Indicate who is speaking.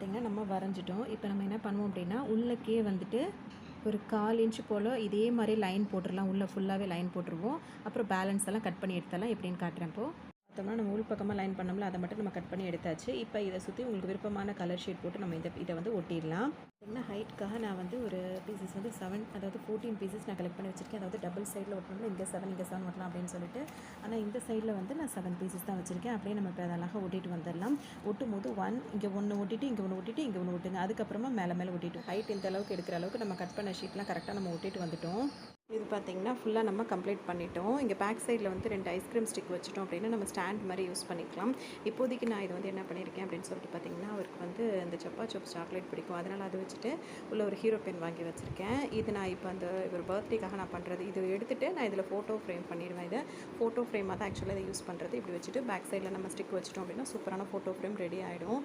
Speaker 1: பார்த்திங்கன்னா நம்ம வரைஞ்சிட்டோம். இப்போ நம்ம என்ன பண்ணுவோம் அப்படின்னா, உள்ளக்கே வந்துட்டு ஒரு 1/4 இன்ச் போல் இதே மாதிரி லைன் போட்டுடலாம். உள்ளே ஃபுல்லாகவே லைன் போட்டுருவோம். அப்புறம் பேலன்ஸ் எல்லாம் கட் பண்ணி எடுத்துடலாம். எப்படின்னு காட்டுறேன் இப்போது. பார்த்தோம்னா நம்ம உள் பக்கமாக லைன் பண்ணோம்ல, அதை மட்டும் நம்ம கட் பண்ணி எடுத்தாச்சு. இப்போ இதை சுற்றி உங்களுக்கு விருப்பமான கலர் ஷீட் போட்டு நம்ம இதை வந்து ஒட்டிடலாம். என்ன ஹைட்காக நான் வந்து ஒரு பீசஸ் வந்து 7, அதாவது 14 பீசஸ் நான் கலெக்ட் பண்ணி வச்சுருக்கேன். அதாவது டபுள் சைடில் ஒட்டணும்னா இங்கே 7 இங்கே 7 ஒட்டலாம் அப்படின்னு சொல்லிட்டு. ஆனால் இந்த சைடில் வந்து நான் 7 பீசஸ் தான் வச்சுருக்கேன். அப்படியே நம்ம இப்போ அழகாக ஒட்டிட்டு வந்துடலாம். ஒட்டும் போது இங்கே ஒன்று ஒட்டிட்டு இங்கே ஒன்று ஒட்டிட்டு இங்கே ஒன்று ஒட்டுங்க. அதுக்கப்புறமா மேலே ஒட்டிட்டு ஹைட் இந்த அளவுக்கு எடுக்கிற அளவுக்கு நம்ம கட் பண்ண ஷீட்லாம் கரெக்டாக நம்ம ஒட்டிட்டு வந்துட்டோம். இது பார்த்திங்கன்னா ஃபுல்லாக நம்ம கம்ப்ளீட் பண்ணிட்டோம். இங்கே பேக் சைடில் வந்து 2 ஐஸ்கிரீம் ஸ்டிக் வச்சுட்டோம் அப்படின்னா நம்ம ஸ்டாண்ட் மாதிரி யூஸ் பண்ணிக்கலாம். இப்போதைக்கு நான் இது வந்து என்ன பண்ணியிருக்கேன் அப்படின்னு சொல்லிட்டு பார்த்திங்கன்னா, அவருக்கு வந்து இந்த சப்பா சாப்ஸ் சாக்லேட் பிடிக்கும். அதனால் அதை வச்சுட்டு உள்ள ஒரு ஹீரோ பென் வாங்கி வச்சுருக்கேன். இது நான் இப்போ அந்த ஒரு பர்த்டேக்காக நான் பண்ணுறது. இது எடுத்துகிட்டு நான் இதில் ஃபோட்டோ ஃப்ரேம் பண்ணிடுவேன். இதை ஃபோட்டோ ஃப்ரேமாக தான் ஆக்சுவலாக இதை யூஸ் பண்ணுறது. இப்படி வச்சுட்டு பேக் சைடில் நம்ம ஸ்டிக் வச்சிட்டோம் அப்படின்னா சூப்பரான ஃபோட்டோ ஃப்ரேம் ரெடி ஆகிடும்.